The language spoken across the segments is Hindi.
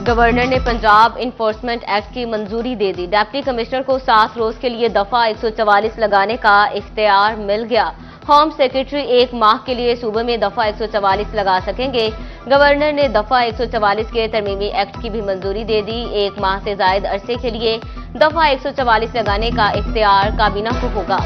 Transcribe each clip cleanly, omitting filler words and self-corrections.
गवर्नर ने पंजाब इन्फोर्समेंट एक्ट की मंजूरी दे दी। डिप्टी कमिश्नर को 7 रोज के लिए दफा 144 लगाने का इख्तियार मिल गया। होम सेक्रेटरी 1 माह के लिए सूबे में दफा 144 लगा सकेंगे। गवर्नर ने दफा 144 के तरमीमी एक्ट की भी मंजूरी दे दी। 1 माह से जायद अरसे के लिए दफा 144 लगाने का इख्तियार काबीना को होगा।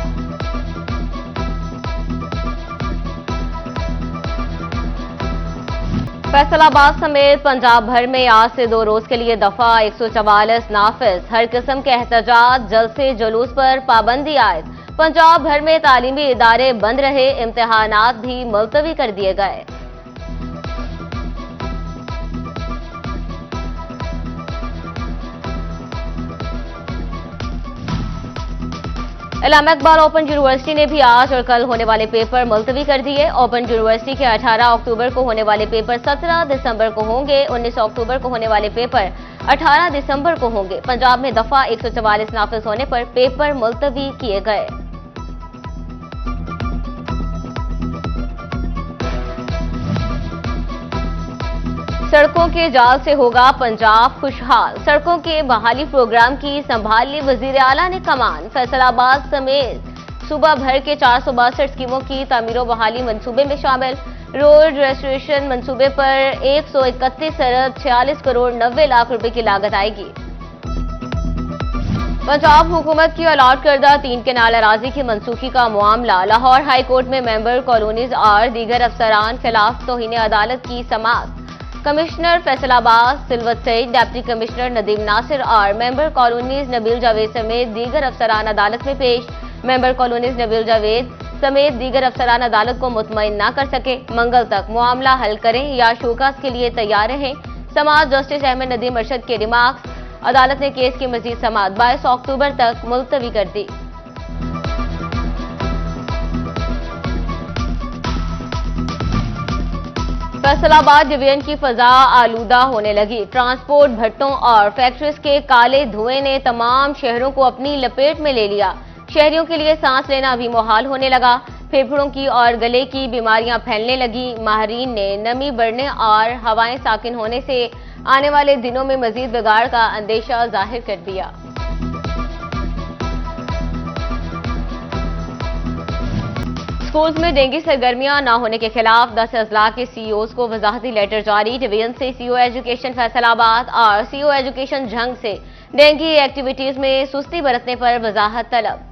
फैसलाबाद समेत पंजाब भर में आज से 2 रोज के लिए दफा 144 नाफिज। हर किस्म के एहतजाज, जलसे, जुलूस पर पाबंदी आयद। पंजाब भर में तालीमी इदारे बंद रहे, इम्तिहानात भी मुलतवी कर दिए गए। अल्लामा इकबाल ओपन यूनिवर्सिटी ने भी आज और कल होने वाले पेपर मुलतवी कर दिए। ओपन यूनिवर्सिटी के 18 अक्टूबर को होने वाले पेपर 17 दिसंबर को होंगे। 19 अक्टूबर को होने वाले पेपर 18 दिसंबर को होंगे। पंजाब में दफा 144 नाफिज होने पर पेपर मुलतवी किए गए। सड़कों के जाल से होगा पंजाब खुशहाल। सड़कों के बहाली प्रोग्राम की संभाल ली वजीर आला ने कमान। फैसलाबाद समेत सूबा भर के 462 स्कीमों की तामीर बहाली मंसूबे में शामिल। रोड रेस्टोरेशन मंसूबे पर 131 अरब 46 करोड़ 90 लाख रुपए की लागत आएगी। पंजाब हुकूमत की अलॉट करदा 3 केनाल अराजी की मनसूखी का मामला। लाहौर हाई कोर्ट में मेंबर कॉलोनीज और दीगर अफसरान खिलाफ तौहीन अदालत की समाअत। Commissioner Faisalabad Silwat Saeed, deputy commissioner Nadeem Nasir और मेंबर कॉलोनीज नबील जावेद समेत दीगर अफसरान अदालत में पेश। मेंबर कॉलोनीज नबील जावेद समेत दीगर अफसरान अदालत को मुतमईन न कर सके। मंगल तक मामला हल करें या शोकास के लिए तैयार रहें। समाअत जस्टिस अहमद नदीम अरशद के रिमार्क्स। अदालत ने केस की मजीद समाअत 22 अक्टूबर तक मुलतवी कर दी। फैसलाबाद डिवीजन की फजा आलूदा होने लगी। ट्रांसपोर्ट भट्टों और फैक्ट्रीज के काले धुएं ने तमाम शहरों को अपनी लपेट में ले लिया। शहरियों के लिए सांस लेना भी मुहाल होने लगा। फेफड़ों की और गले की बीमारियां फैलने लगी। माहरीन ने नमी बढ़ने और हवाएं साकिन होने से आने वाले दिनों में मजीद बिगाड़ का अंदेशा जाहिर कर दिया। स्कूल्स में डेंगू सरगर्मियां न होने के खिलाफ 10 अजला के सीईओज को वजाहती लेटर जारी। डिवीजन से सीईओ एजुकेशन फैसलाबाद और सीईओ एजुकेशन झंग से डेंगू एक्टिविटीज में सुस्ती बरतने पर वजाहत तलब।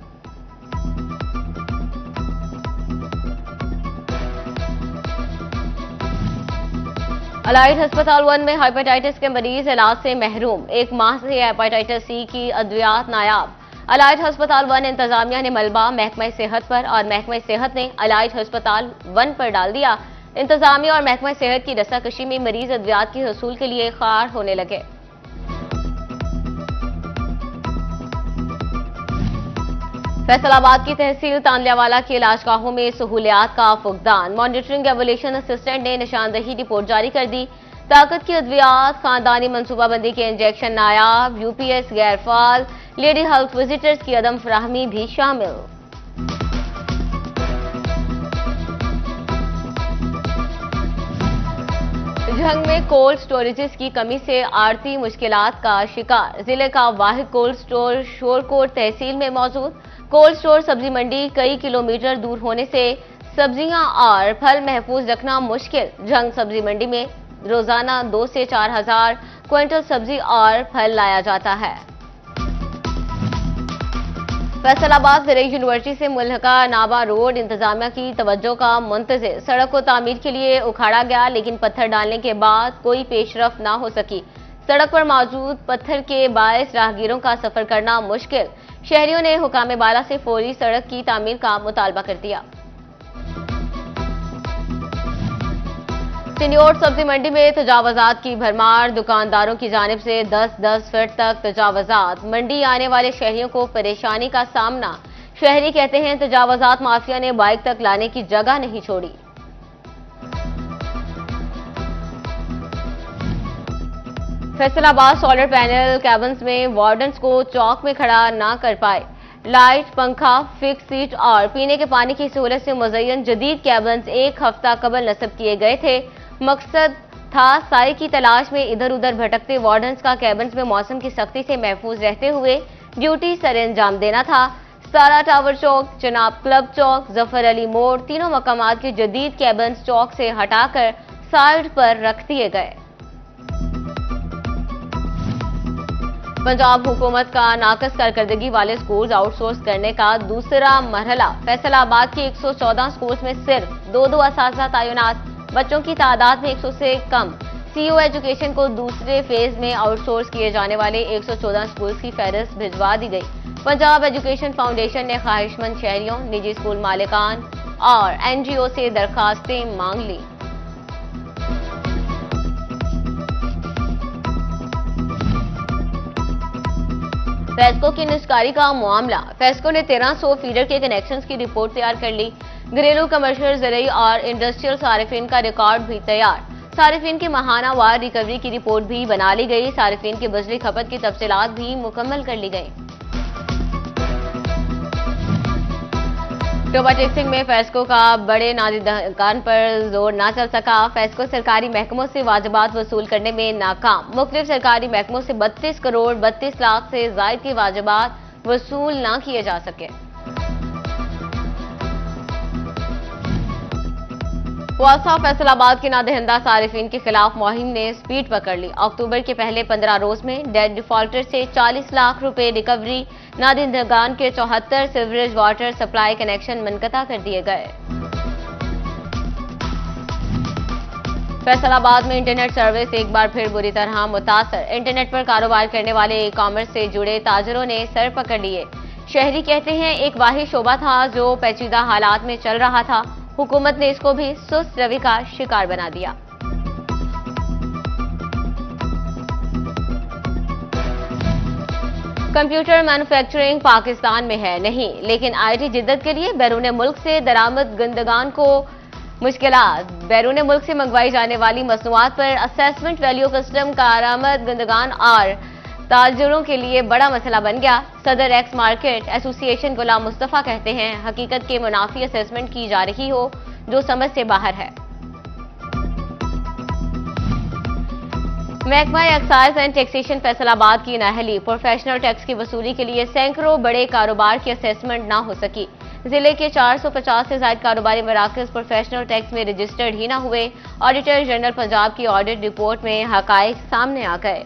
अलाइड अस्पताल 1 में हेपेटाइटिस के मरीज इलाज से महरूम। 1 माह से हेपेटाइटिस सी की अद्वियात नायाब। अलाइड अस्पताल 1 इंतजामिया ने मलबा महकमा सेहत पर और महकमा सेहत ने अलाइड अस्पताल 1 पर डाल दिया। इंतजामिया और महकमा सेहत की रस्साकशी में मरीज अद्वियात के हसूल के लिए खार होने लगे। फैसलाबाद की तहसील तांदलियावाला की इलाजगाहों में सहूलियात का फुकदान। मॉनिटरिंग एवोल्यूशन असिस्टेंट ने निशानदही रिपोर्ट जारी कर दी। ताकत की अद्वियात, खानदानी मनसूबाबंदी के इंजेक्शन नायाब, यूपीएस गैर फाल, लेडी हेल्थ विजिटर्स की अदम फराहमी भी शामिल। झंग में कोल्ड स्टोरेजेस की कमी से आड़ती मुश्किलात का शिकार। जिले का वाहिद कोल्ड स्टोर शोरकोट तहसील में मौजूद। कोल्ड स्टोर सब्जी मंडी कई किलोमीटर दूर होने से सब्जियां और फल महफूज रखना मुश्किल। झंग सब्जी मंडी में रोजाना 2 से 4 हजार क्विंटल सब्जी और फल लाया जाता है। फैसलाबाद ज़िले यूनिवर्सिटी से मुल्हका नाबा रोड इंतजामिया की तवज्जो का मुंतज़िर। सड़क को तामीर के लिए उखाड़ा गया, लेकिन पत्थर डालने के बाद कोई पेशरफ ना हो सकी। सड़क पर मौजूद पत्थर के बायस राहगीरों का सफर करना मुश्किल। शहरियों ने हुकाम बाला से फौरी सड़क की तामीर का मुतालबा कर दिया। सिन्योर सब्जी मंडी में तजावजात की भरमार। दुकानदारों की जानिब से 10-10 फीट तक तजावजात। मंडी आने वाले शहरियों को परेशानी का सामना। शहरी कहते हैं तजावजात माफिया ने बाइक तक लाने की जगह नहीं छोड़ी। फैसलाबाद सोलर पैनल कैबिन्स में वार्डन्स को चौक में खड़ा ना कर पाए। लाइट, पंखा, फिक्स सीट और पीने के पानी की सहूलत से मुज़य्यन जदीद कैबिन्स 1 हफ्ता कबल नस्ब किए गए थे। मकसद था। साई की तलाश में इधर उधर भटकते वार्डन्स का कैबिन्स में मौसम की सख्ती से महफूज रहते हुए ड्यूटी सरेअंजाम देना था। सारा टावर चौक, जनाब क्लब चौक, जफर अली मोड़, तीनों मकामात के जदीद कैबिन्स चौक से हटाकर साइड पर रख दिए गए। पंजाब हुकूमत का नाकस कारकर्दगी वाले स्कूल्स आउटसोर्स करने का दूसरा मरहला। फैसलाबाद के 114 स्कूल्स में सिर्फ 2 असातिज़ा तैनात, बच्चों की तादाद में 100 से कम। सीईओ एजुकेशन को दूसरे फेज में आउटसोर्स किए जाने वाले 114 स्कूल्स की फहरिस्त भिजवा दी गई। पंजाब एजुकेशन फाउंडेशन ने ख्वाहिशमंद शहरियों, निजी स्कूल मालिकान और एनजीओ से दरखास्तें मांग ली। फेस्को की निस्कारी का मामला। फेस्को ने 1300 फीडर के कनेक्शंस की रिपोर्ट तैयार कर ली। घरेलू, कमर्शियल, ज़रूरी और इंडस्ट्रियल सारिफिन का रिकॉर्ड भी तैयार। सारिफिन की माहाना वार रिकवरी की रिपोर्ट भी बना ली गई। सारिफिन की बिजली खपत की तफसीलात भी मुकम्मल कर ली गई। टोबा टेक्सिंग में फेस्को का बड़े नादिरदान पर जोर न चल सका। फेस्को सरकारी महकमों से वाजिबात वसूल करने में नाकाम। मुख्तलिफ सरकारी महकमों से 32 करोड़ 32 लाख से जायद के वाजिबात वसूल न किए जा सके। वासा फैसलाबाद के नादहिंदा सारिफिन के खिलाफ मुहिम ने स्पीड पकड़ ली। अक्टूबर के पहले 15 रोज में डेट डिफॉल्टर से 40 लाख रुपए रिकवरी। नादिंदगान के 74 सीवरेज वाटर सप्लाई कनेक्शन मुनक़ता कर दिए गए। फैसलाबाद में इंटरनेट सर्विस एक बार फिर बुरी तरह मुतासर। इंटरनेट पर कारोबार करने वाले ई कॉमर्स से जुड़े ताजरों ने सर पकड़ लिए। शहरी कहते हैं एक वाहिद शोबा था जो पेचीदा हालात में चल रहा था। हुकूमत ने इसको भी सुस्त रवि का शिकार बना दिया। कंप्यूटर मैन्युफैक्चरिंग पाकिस्तान में है नहीं, लेकिन आईटी जिद्दत के लिए बैरून मुल्क से दरामद गंदगान को मुश्किलात। बैरून मुल्क से मंगवाई जाने वाली मसनूआत पर असेसमेंट वैल्यू कस्टम कारामद गंदगान और ताजरों के लिए बड़ा मसला बन गया। सदर x market association Ghulam Mustafa कहते हैं हकीकत के मुनाफी असेसमेंट की जा रही हो जो समझ से बाहर है। महकमा एक्साइज एंड टैक्सेशन फैसलाबाद की नाअहली। प्रोफेशनल टैक्स की वसूली के लिए सैकड़ों बड़े कारोबार की असेसमेंट ना हो सकी। जिले के 450 से ज्यादा कारोबारी मराकज प्रोफेशनल टैक्स में रजिस्टर्ड ही न हुए। ऑडिटर जनरल पंजाब की ऑडिट रिपोर्ट में हकायक सामने आ गए।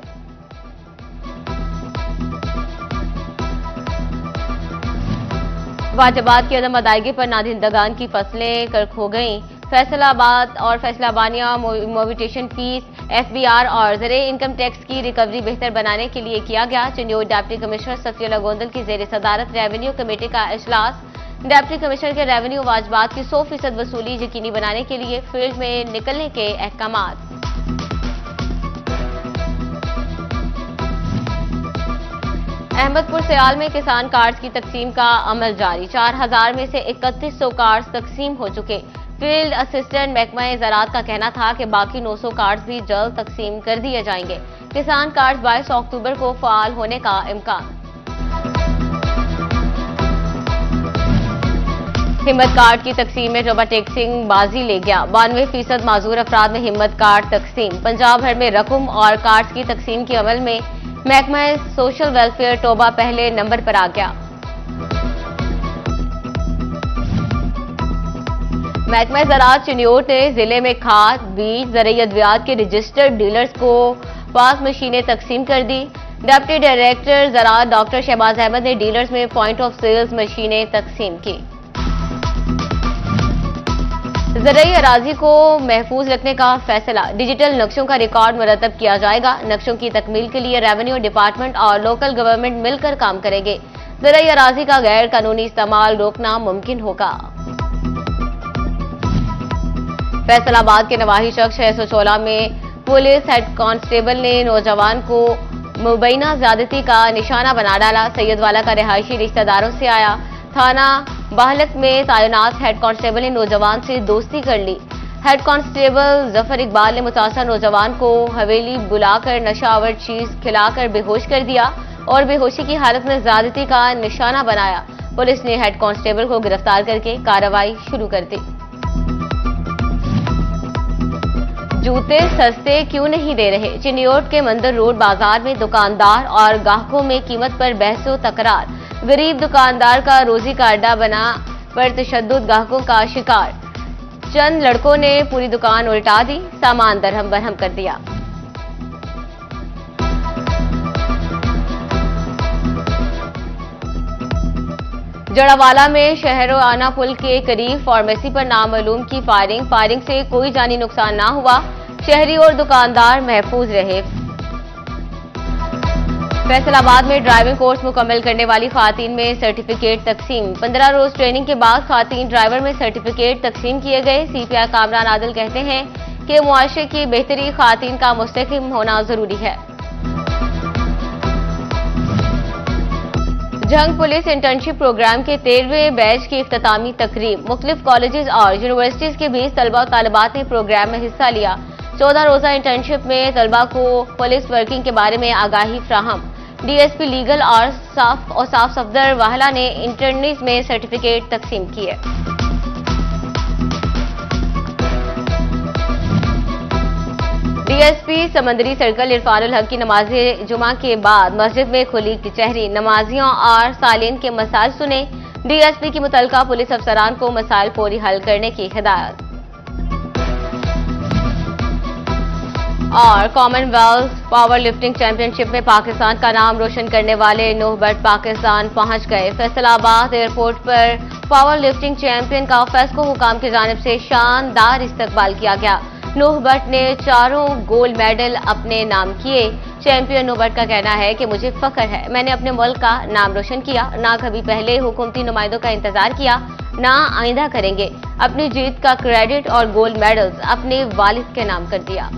वाजिबात की अदम अदायगी पर नादिंदगान की फसलें कर्क हो गईं। फैसलाबाद और फैसलाबानिया मोविटेशन फीस, एफबीआर और ज़रे इनकम टैक्स की रिकवरी बेहतर बनाने के लिए किया गया। चिन्योर डिप्टी कमिश्नर सफियुल्लाह गोंदल की जेर सदारत रेवेन्यू कमेटी का इजलास। डिप्टी कमिश्नर के रेवेन्यू वाजिबात की 100% वसूली यकीनी बनाने के लिए फील्ड में निकलने के अहकामात। अहमदपुर सयाल में किसान कार्ड्स की तकसीम का अमल जारी। 4000 में से 3100 कार्ड्स तकसीम हो चुके। फील्ड असिस्टेंट महकमा ज़राअत का कहना था कि बाकी 900 कार्ड्स भी जल्द तकसीम कर दिए जाएंगे। किसान कार्ड्स 22 अक्टूबर को फाल होने का इम्कान। हिम्मत कार्ड की तकसीम में टोबा टेक्सिंग बाजी ले गया। 92% माजूर अफराद में हिम्मत कार्ड तकसीम। पंजाब भर में रकम और कार्ड्स की तकसीम के अमल में महकमा सोशल वेलफेयर टोबा पहले नंबर पर आ गया। महकमा ज़राअत चिन्योर ने जिले में खाद, बीज, ज़रूरी अद्वियात के रजिस्टर्ड डीलर्स को पास मशीनें तकसीम कर दी। डिप्टी डायरेक्टर ज़राअत डॉक्टर शहबाज अहमद ने डीलर्स में पॉइंट ऑफ सेल्स मशीनें तकसीम की। ज़रूरी अराजी को महफूज रखने का फैसला। डिजिटल नक्शों का रिकॉर्ड मुरतब किया जाएगा। नक्शों की तकमील के लिए रेवेन्यू डिपार्टमेंट और लोकल गवर्नमेंट मिलकर काम करेंगे। ज़रूरी अराजी का गैर कानूनी इस्तेमाल रोकना मुमकिन होगा। फैसलाबाद के नवाही शख्स 616 में पुलिस हेड कांस्टेबल ने नौजवान को मुबैना ज्यादती का निशाना बना डाला। सैयदवाला का रिहायशी रिश्तेदारों से आया। थाना बाहलक में तैनात हेड कांस्टेबल ने नौजवान से दोस्ती कर ली। हेड कांस्टेबल जफर इकबाल ने मुतासर नौजवान को हवेली बुलाकर नशावर चीज खिलाकर बेहोश कर दिया और बेहोशी की हालत में ज्यादती का निशाना बनाया। पुलिस ने हेड कांस्टेबल को गिरफ्तार करके कार्रवाई शुरू कर दी। जूते सस्ते क्यों नहीं दे रहे? चिन्योट के मंदिर रोड बाजार में दुकानदार और ग्राहकों में कीमत पर बहसो तकरार। गरीब दुकानदार का रोजी का अड्डा बना पर तशद्दुद ग्राहकों का शिकार। चंद लड़कों ने पूरी दुकान उल्टा दी, सामान दरहम बरहम कर दिया। जड़ावाला में शहरोआना पुल के करीब फार्मेसी पर नामालूम की फायरिंग से कोई जानी नुकसान ना हुआ। शहरी और दुकानदार महफूज रहे। फैसलाबाद में ड्राइविंग कोर्स मुकम्मल करने वाली खातून में सर्टिफिकेट तकसीम। 15 रोज ट्रेनिंग के बाद खातून ड्राइवर में सर्टिफिकेट तकसीम किए गए। सीपीआई कामरान आदिल कहते हैं कि मुआशरे की बेहतरी खातून का मुस्तहकम होना जरूरी है। जंग पुलिस इंटर्नशिप प्रोग्राम के 13वें बैच की इख्तितामी तकरीब। मुख्तलिफ कॉलेजेस और यूनिवर्सिटीज के बीच तलबा और तालिबात ने प्रोग्राम में हिस्सा लिया। 14 रोजा इंटर्नशिप में तलबा को पुलिस वर्किंग के बारे में आगाही फ्राहम। डीएसपी लीगल और साफ सफदर वाहला ने इंटर्नीज में सर्टिफिकेट तकसीम किए। डीएसपी समंदरी सर्कल इरफानुल हक की नमाज जुमा के बाद मस्जिद में खुली कचहरी। नमाजियों और सालीन के मसाइल सुने। डीएसपी की मुतल्लिका पुलिस अफसरान को मसाइल फौरी हल करने की हिदायत। और कॉमनवेल्थ पावर लिफ्टिंग चैंपियनशिप में पाकिस्तान का नाम रोशन करने वाले नूह भट्ट पाकिस्तान पहुंच गए। फैसलाबाद एयरपोर्ट पर पावर लिफ्टिंग चैंपियन का फेस्को हुकाम की जानिब से शानदार इस्तकबाल किया गया। नूह भट्ट ने 4 गोल्ड मेडल अपने नाम किए। चैंपियन नूह भट्ट का कहना है कि मुझे फख्र है, मैंने अपने मुल्क का नाम रोशन किया, ना कभी पहले हुकूमती नुमाइंदों का इंतजार किया, ना आइंदा करेंगे। अपनी जीत का क्रेडिट और गोल्ड मेडल्स अपने वालिद के नाम कर दिया।